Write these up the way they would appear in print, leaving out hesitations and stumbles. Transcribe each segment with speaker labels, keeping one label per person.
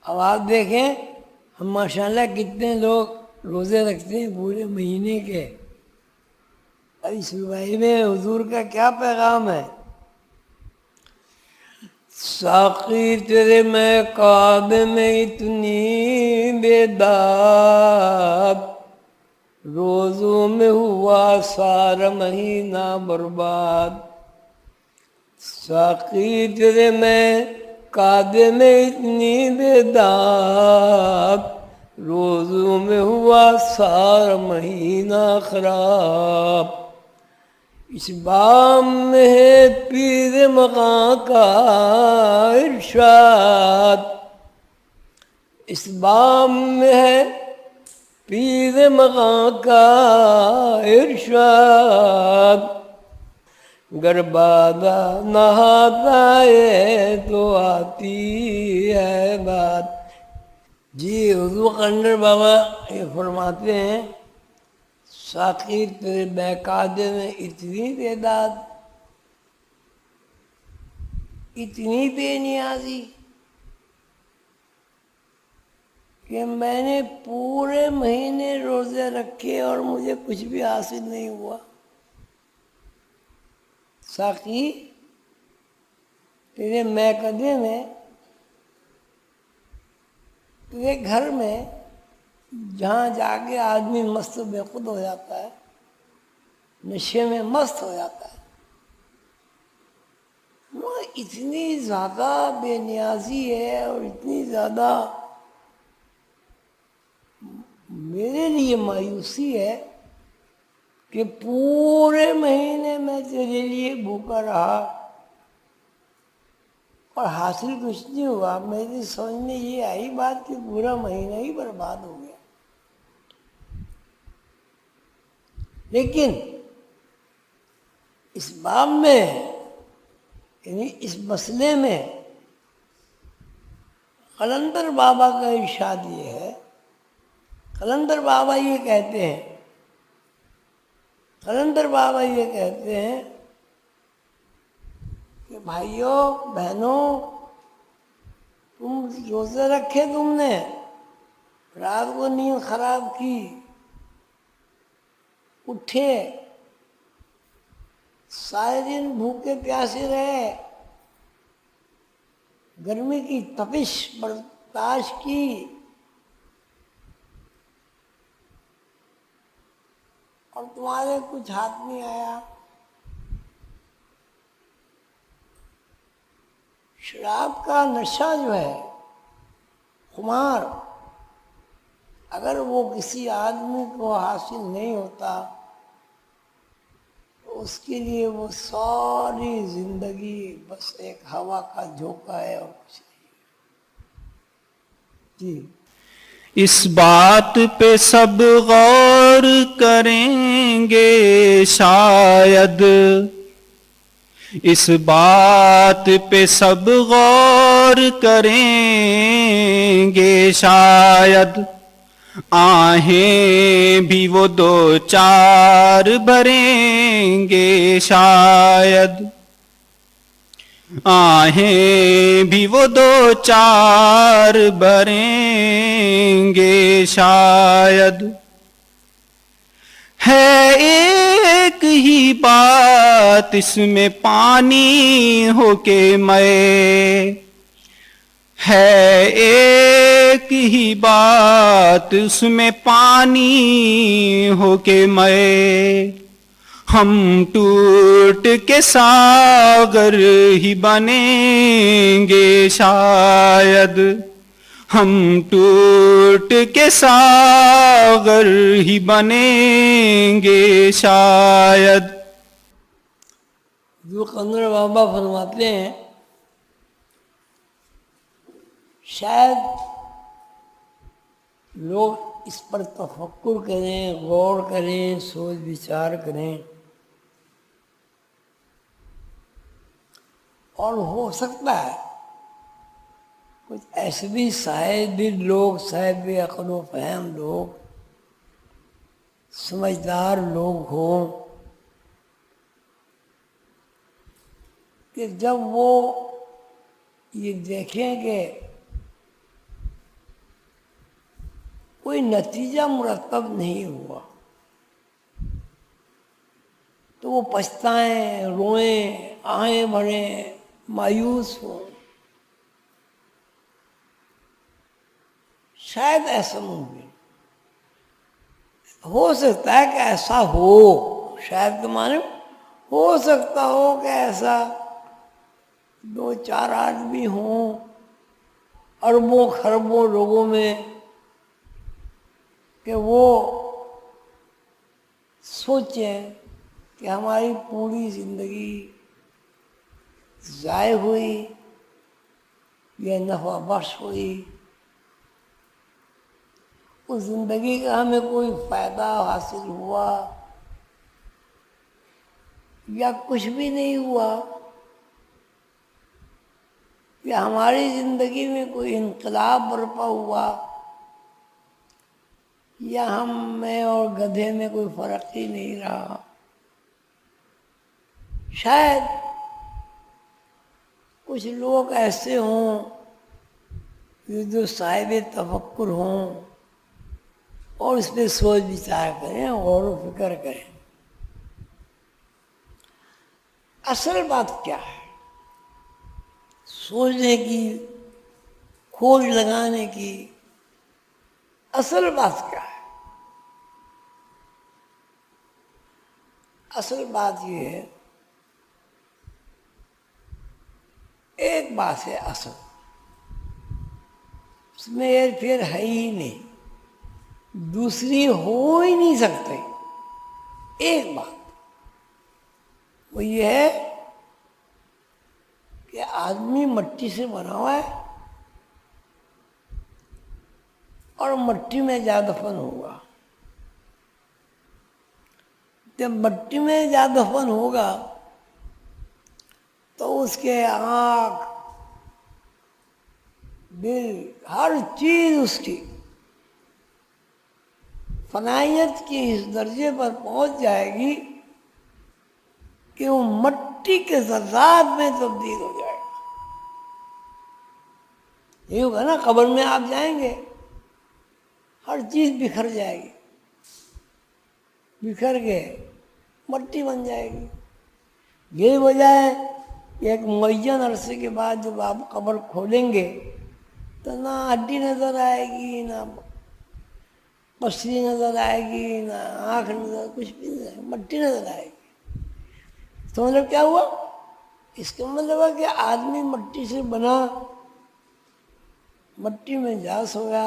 Speaker 1: اب آپ دیکھیں ہم ماشاءاللہ کتنے لوگ روزے رکھتے ہیں پورے مہینے کے، اور اس رباعی میں حضور کا کیا پیغام ہے؟ ساقی تیرے میں کعبے میں اتنی بیداد، روزوں میں ہوا سارا مہینہ برباد۔ ساقی تیرے میں کعبے میں اتنی بیداد، روزوں میں ہوا سارا مہینہ خراب۔ اس بام میں ہے پیر مغاں کا ارشاد، اس بام میں ہے پیر مغاں کا ارشاد، گر بادہ نہاتا ہے تو آتی ہے بات۔ جی حضور قلندر بابا یہ فرماتے ہیں ساقی تیرے بیکادے میں اتنی تعداد، اتنی بے نیازی کہ میں نے پورے مہینے روزے رکھے اور مجھے کچھ بھی حاصل نہیں ہوا۔ ساقی تیرے میکدے میں، تیرے گھر میں جہاں جا کے آدمی مست بے خود ہو جاتا ہے، نشے میں مست ہو جاتا ہے، وہ اتنی زیادہ بے نیازی ہے اور اتنی زیادہ میرے لیے مایوسی ہے کہ پورے مہینے میں تیرے لیے بھوکا رہا اور حاصل کچھ نہیں ہوا۔ میری سمجھ میں یہ آئی بات کہ پورا مہینہ ہی برباد ہو گیا۔ لیکن اس باب میں یعنی اس مسئلے میں قلندر بابا کا ارشاد یہ ہے، قلندر بابا یہ کہتے ہیں، قلندر بابا یہ کہتے ہیں کہ بھائیوں بہنوں، تم روزے رکھے، تم نے رات کو نیند خراب کی، اٹھے، سارے دن بھوکے پیاسے رہے، گرمی کی تپش برداشت کی، اور تمہارے کچھ ہاتھ نہیں آیا۔ شراب کا نشہ جو ہے، خمار، اگر وہ کسی آدمی کو حاصل نہیں ہوتا تو اس کے لیے وہ ساری زندگی بس ایک ہوا کا جھونکا ہے اور کچھ نہیں۔ جی
Speaker 2: اس بات پہ سب غور کریں گے شاید، اس بات پہ سب غور کریں گے شاید، آہیں بھی وہ دو چار بھریں گے شاید، آہیں بھی وہ دو چار بھریں گے شاید۔ ہے ایک ہی بات اس میں پانی ہو کے میں، ہے ایک ہی بات اس میں پانی ہو کے میں، ہم ٹوٹ کے ساغر ہی بنیں گے شاید، ہم ٹوٹ کے ساغر ہی بنیں گے شاید۔
Speaker 1: جو قلندر بابا فرماتے ہیں شاید لوگ اس پر تفکر کریں، غور کریں، سوچ بچار کریں، اور ہو سکتا ہے کچھ ایسے بھی صاحب دل لوگ، صاحب عقل و فہم لوگ، سمجھدار لوگ ہوں کہ جب وہ یہ دیکھیں کہ کوئی نتیجہ مرتب نہیں ہوا تو وہ پچھتائیں، روئیں، آہیں بھریں، مایوس ہوں، شاید ایسا ممکن ہو سکتا ہے کہ ایسا ہو، شاید کے معنی ہو سکتا ہو کہ ایسا 2-4 آدمی ہوں اربوں خربوں لوگوں میں کہ وہ سوچیں کہ ہماری پوری زندگی ضائع ہوئی یا نفع بخش ہوئی، اس زندگی کا ہمیں کوئی فائدہ حاصل ہوا یا کچھ بھی نہیں ہوا، یا ہماری زندگی میں کوئی انقلاب برپا ہوا، یا ہم میں اور گدھے میں کوئی فرق ہی نہیں رہا۔ شاید کچھ لوگ ایسے ہوں جو صاحب تفکر ہوں اور اس پہ سوچ بچار کریں، غور و فکر کریں۔ اصل بات کیا ہے؟ سوچنے کی، کھوج لگانے کی اصل بات کیا ہے؟ اصل بات یہ ہے، ایک بات ہے اصل، اس میں ہیر پھیر ہے ہی نہیں، دوسری ہو ہی نہیں سکتی۔ ایک بات وہ یہ ہے کہ آدمی مٹی سے بنا ہوا ہے اور مٹی میں جا دفن ہوگا۔ جب مٹی میں جا دفن ہوگا تو اس کے آنکھ، دل، ہر چیز اس کی فنائیت کے اس درجے پر پہنچ جائے گی کہ وہ مٹی کے ذرات میں تبدیل ہو جائے گا۔ یہ ہوگا نا، قبر میں آپ جائیں گے ہر چیز بکھر جائے گی، بکھر کے مٹی بن جائے گی۔ یہی وجہ ہے کہ ایک معین عرصے کے بعد جب آپ قبر کھولیں گے تو نہ ہڈی نظر آئے گی، نہ پسلی نظر آئے گی، نہ آنکھ نظر، کچھ بھی نہیں آئے گی، مٹی نظر آئے گی۔ تو مطلب کیا ہوا؟ اس کا مطلب ہے کہ آدمی مٹی سے بنا، مٹی میں جا سویا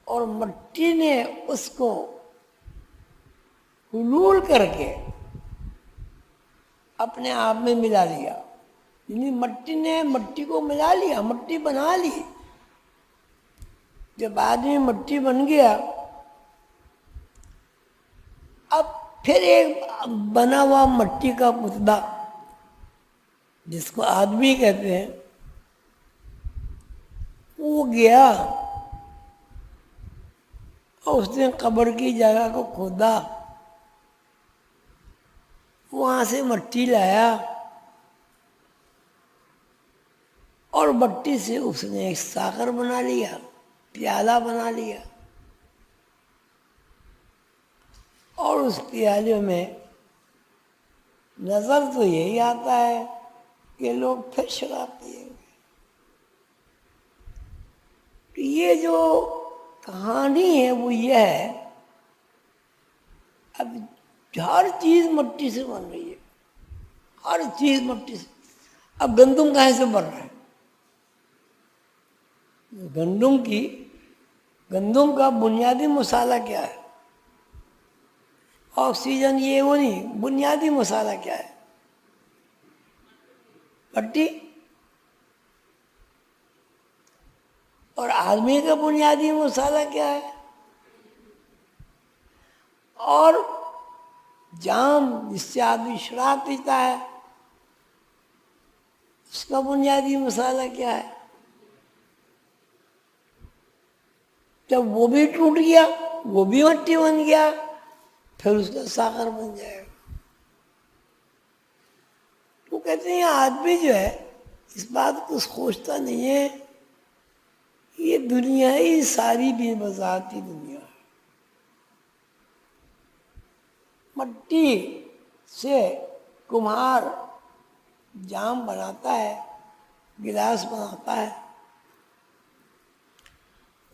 Speaker 1: اور مٹی نے اس کو حلول کر کے اپنے آپ میں ملا لیا، یعنی مٹی نے مٹی کو ملا لیا، مٹی بنا لی۔ جب آدمی مٹی بن گیا، اب پھر ایک بنا ہوا مٹی کا پتلا جس کو آدمی کہتے ہیں، وہ گیا اور اس نے قبر کی جگہ کو کھودا، وہاں سے مٹی لایا اور مٹی سے اس نے ایک ساغر بنا لیا، پیالہ بنا لیا، اور اس پیالے میں نظر تو یہی آتا ہے کہ لوگ پھر شراب پیئیں گے۔ یہ جو کہانی ہے وہ یہ ہے، اب ہر چیز مٹی سے بن رہی ہے، ہر چیز مٹی سے۔ اب گندم کہاں سے بن رہا ہے؟ گندم کا بنیادی مسالہ کیا ہے؟ آکسیجن، یہ وہ نہیں، بنیادی مسالہ کیا ہے؟ مٹی۔ اور آدمی کا بنیادی مسالہ کیا ہے؟ اور جام جس سے آدمی شراب پیتا ہے، اس کا بنیادی مسالہ کیا ہے؟ جب وہ بھی ٹوٹ گیا، وہ بھی مٹی بن گیا، پھر اس کا ساغر بن جائے گا۔ وہ کہتے ہیں آدمی جو ہے اس بات کو سوچتا نہیں ہے یہ دنیا ہی ساری بے بذاتی دنیا ہے. مٹی سے کمہار جام بناتا ہے، گلاس بناتا ہے،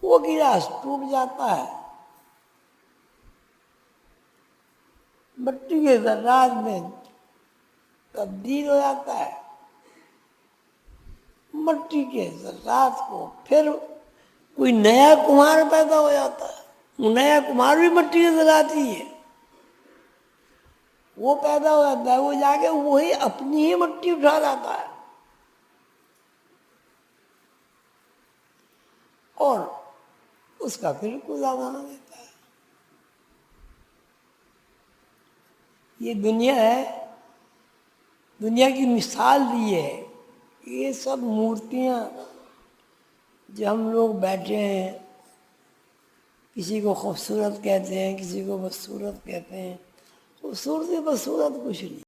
Speaker 1: وہ گلاس ٹوٹ جاتا ہے، مٹی کے ذرات میں تبدیل ہو جاتا ہے. مٹی کے ذرات کو پھر کوئی نیا کمہار پیدا ہو جاتا ہے. وہ نیا کمہار بھی مٹی کے ذرات ہی ہے. وہ پیدا ہو جاتا ہے، وہ جا کے وہی اپنی ہی مٹی اٹھا لاتا ہے اور اس کا پھر کوزہ بنا دیتا ہے. یہ دنیا ہے، دنیا کی مثال دی ہے. یہ سب مورتیاں جو ہم لوگ بیٹھے ہیں، کسی کو خوبصورت کہتے ہیں، کسی کو بدصورت کہتے ہیں. خوبصورت بدصورت کچھ نہیں.